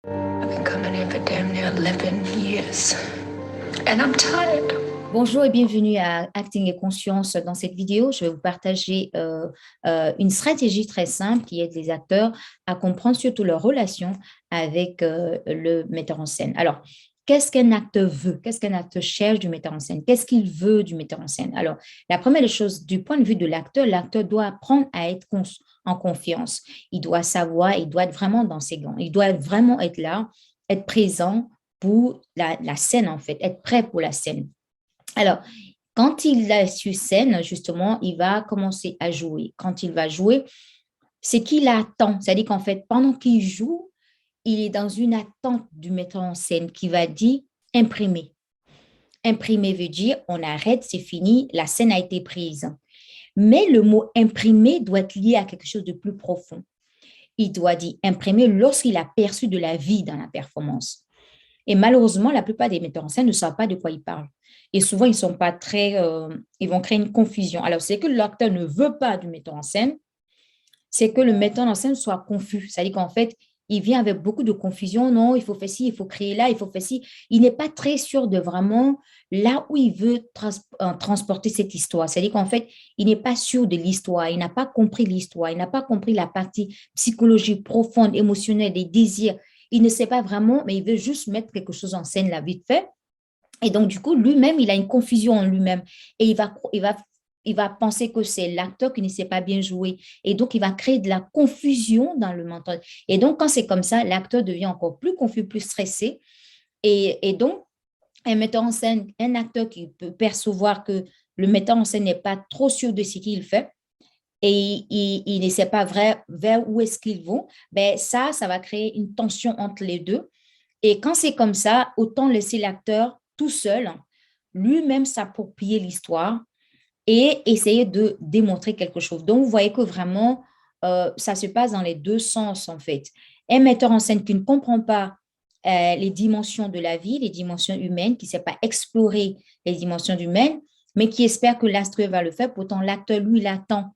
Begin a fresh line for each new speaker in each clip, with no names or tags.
I've been coming here for damn near 11 years. And I'm tired.
Bonjour et bienvenue à Acting et Conscience. Dans cette vidéo, je vais vous partager une stratégie très simple qui aide les acteurs à comprendre surtout leur relation avec le metteur en scène. Alors, qu'est-ce qu'un acteur veut? Qu'est-ce qu'un acteur cherche du metteur en scène? Qu'est-ce qu'il veut du metteur en scène? Alors, la première des choses, du point de vue de l'acteur doit apprendre à être en confiance. Il doit savoir, il doit être vraiment dans ses gants. Il doit vraiment être là, être présent pour la scène, en fait, être prêt pour la scène. Alors, quand il est sur scène, justement, il va commencer à jouer. Quand il va jouer, c'est qu'il attend. C'est-à-dire qu'en fait, pendant qu'il joue, il est dans une attente du metteur en scène qui va dire imprimer. Imprimer veut dire on arrête, c'est fini, la scène a été prise. Mais le mot imprimer doit être lié à quelque chose de plus profond. Il doit dire imprimer lorsqu'il a perçu de la vie dans la performance. Et malheureusement, la plupart des metteurs en scène ne savent pas de quoi ils parlent. Et souvent, ils sont pas très, ils vont créer une confusion. Alors, c'est que l'acteur ne veut pas du metteur en scène, c'est que le metteur en scène soit confus. C'est-à-dire qu'en fait, il vient avec beaucoup de confusion. Non, il faut faire ci, il faut créer là, il faut faire ci. Il n'est pas très sûr de vraiment là où il veut transporter cette histoire. C'est-à-dire qu'en fait, il n'est pas sûr de l'histoire. Il n'a pas compris l'histoire. Il n'a pas compris la partie psychologique profonde, émotionnelle, des désirs. Il ne sait pas vraiment, mais il veut juste mettre quelque chose en scène là vite fait. Et donc, du coup, lui-même, il a une confusion en lui-même. Et il va penser que c'est l'acteur qui ne sait pas bien jouer. Et donc, il va créer de la confusion dans le mental. Et donc, quand c'est comme ça, l'acteur devient encore plus confus, plus stressé. Et donc, un metteur en scène, un acteur qui peut percevoir que le metteur en scène n'est pas trop sûr de ce qu'il fait et il ne sait pas vers où est-ce qu'ils vont, ben ça va créer une tension entre les deux. Et quand c'est comme ça, autant laisser l'acteur tout seul, lui-même s'approprier l'histoire et essayer de démontrer quelque chose. Donc, vous voyez que vraiment, ça se passe dans les deux sens, en fait. Un metteur en scène qui ne comprend pas les dimensions de la vie, les dimensions humaines, qui ne sait pas explorer les dimensions humaines, mais qui espère que l'acteur va le faire. Pourtant, l'acteur, lui, il attend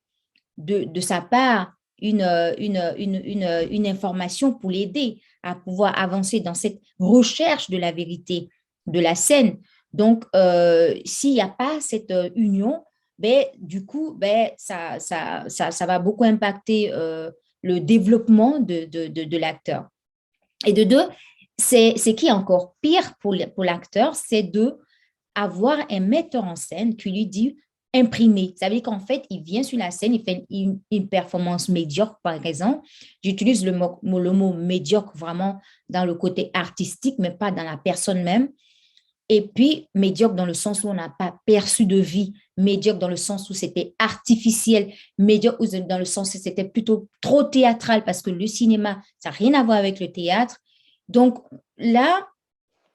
de sa part une information pour l'aider à pouvoir avancer dans cette recherche de la vérité de la scène. Donc, s'il n'y a pas cette union, ben, du coup, ben, ça va beaucoup impacter le développement de l'acteur. Et de deux, c'est qui est encore pire pour l'acteur, c'est de avoir un metteur en scène qui lui dit imprimer. Ça veut dire qu'en fait, il vient sur la scène, il fait une performance médiocre, par exemple. J'utilise le mot médiocre vraiment dans le côté artistique, mais pas dans la personne même. Et puis, médiocre dans le sens où on n'a pas perçu de vie, médiocre dans le sens où c'était artificiel, médiocre dans le sens où c'était plutôt trop théâtral parce que le cinéma, ça n'a rien à voir avec le théâtre. Donc là,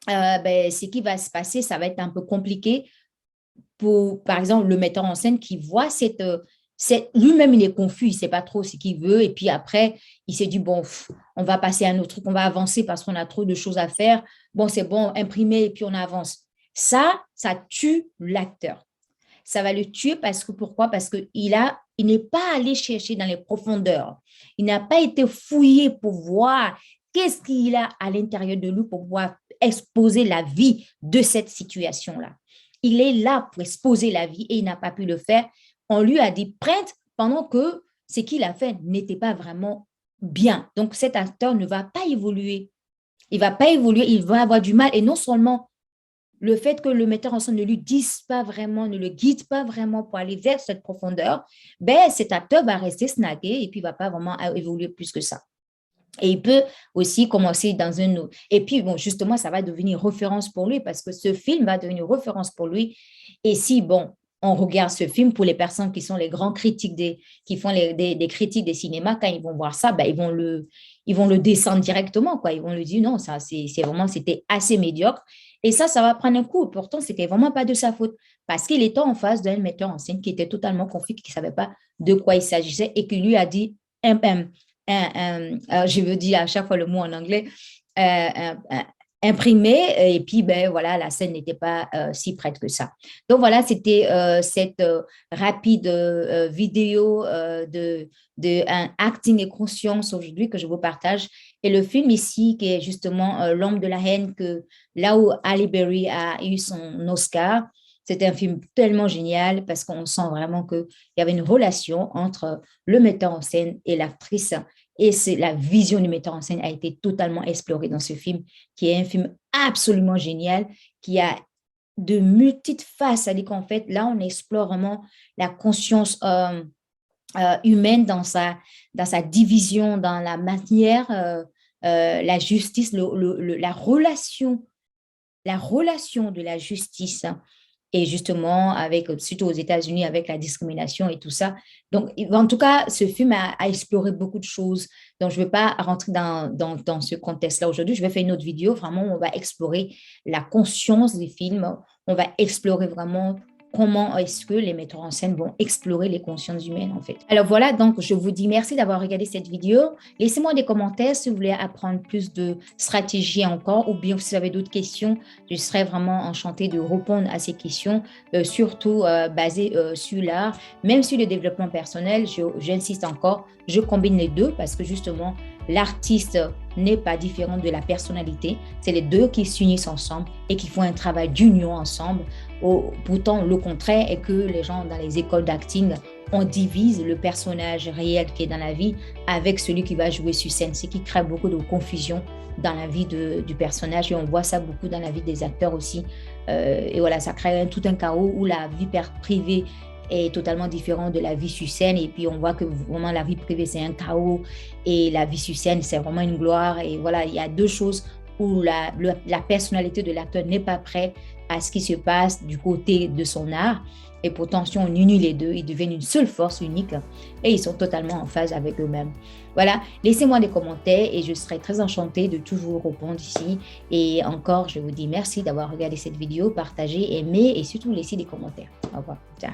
ben, ce qui va se passer, ça va être un peu compliqué pour, par exemple, le metteur en scène qui voit lui-même, il est confus, il ne sait pas trop ce qu'il veut. Et puis après, il s'est dit, bon, on va passer à un autre truc, on va avancer parce qu'on a trop de choses à faire. Bon, c'est bon, imprimer et puis on avance. Ça tue l'acteur. Ça va le tuer parce que, pourquoi? Parce il n'est pas allé chercher dans les profondeurs. Il n'a pas été fouillé pour voir qu'est-ce qu'il a à l'intérieur de lui pour pouvoir exposer la vie de cette situation-là. Il est là pour exposer la vie et il n'a pas pu le faire. On lui a dit prête pendant que ce qu'il a fait n'était pas vraiment bien. Donc cet acteur ne va pas évoluer. Il va pas évoluer, il va avoir du mal. Et non seulement le fait que le metteur en scène ne lui dise pas vraiment, ne le guide pas vraiment pour aller vers cette profondeur, ben cet acteur va rester snagué et puis il ne va pas vraiment évoluer plus que ça. Et il peut aussi commencer dans une... Et puis, bon, justement, ça va devenir référence pour lui parce que ce film va devenir référence pour lui. Et si, bon, on regarde ce film pour les personnes qui sont les grands critiques qui font des critiques des cinémas, quand ils vont voir ça, ben, ils vont le descendre directement, quoi. Ils vont lui dire non, ça, c'est vraiment, c'était assez médiocre. Et ça va prendre un coup. Pourtant, c'était vraiment pas de sa faute parce qu'il était en face d'un metteur en scène qui était totalement confus, qui ne savait pas de quoi il s'agissait et qui lui a dit je veux dire à chaque fois le mot en anglais, imprimé, et puis ben voilà, la scène n'était pas si prête que ça. Donc voilà, c'était cette rapide vidéo de un acting et conscience aujourd'hui que je vous partage. Et le film ici, qui est justement L'Homme de la haine, que là où Halle Berry a eu son Oscar, c'était un film tellement génial parce qu'on sent vraiment qu'il y avait une relation entre le metteur en scène et l'actrice. Et c'est la vision du metteur en scène a été totalement explorée dans ce film, qui est un film absolument génial, qui a de multiples faces. C'est-à-dire qu'en fait, là, on explore vraiment la conscience humaine dans sa division, dans la manière, la justice, la relation de la justice, hein, et justement, avec, surtout aux États-Unis, avec la discrimination et tout ça. Donc, en tout cas, ce film a exploré beaucoup de choses. Donc, je ne vais pas rentrer dans ce contexte-là aujourd'hui. Je vais faire une autre vidéo. Vraiment, on va explorer la conscience des films. On va explorer vraiment comment est-ce que les metteurs en scène vont explorer les consciences humaines, en fait. Alors voilà, donc je vous dis merci d'avoir regardé cette vidéo. Laissez-moi des commentaires si vous voulez apprendre plus de stratégies encore, ou bien si vous avez d'autres questions, je serais vraiment enchantée de répondre à ces questions, surtout basées sur l'art. Même sur le développement personnel, j'insiste encore, je combine les deux parce que justement, l'artiste n'est pas différent de la personnalité. C'est les deux qui s'unissent ensemble et qui font un travail d'union ensemble. Pourtant, le contraire est que les gens dans les écoles d'acting, on divise le personnage réel qui est dans la vie avec celui qui va jouer sur scène, ce qui crée beaucoup de confusion dans la vie du personnage, et on voit ça beaucoup dans la vie des acteurs aussi. Et voilà, ça crée tout un chaos où la vie privée est totalement différente de la vie sur scène, et puis on voit que vraiment la vie privée c'est un chaos et la vie sur scène c'est vraiment une gloire. Et voilà, il y a deux choses où la personnalité de l'acteur n'est pas prête à ce qui se passe du côté de son art, et pourtant si on unit les deux, ils deviennent une seule force unique et ils sont totalement en phase avec eux-mêmes. Voilà, laissez-moi des commentaires et je serai très enchantée de toujours répondre ici. Et encore, je vous dis merci d'avoir regardé cette vidéo, partagé, aimé et surtout laissez des commentaires. Au revoir. Ciao.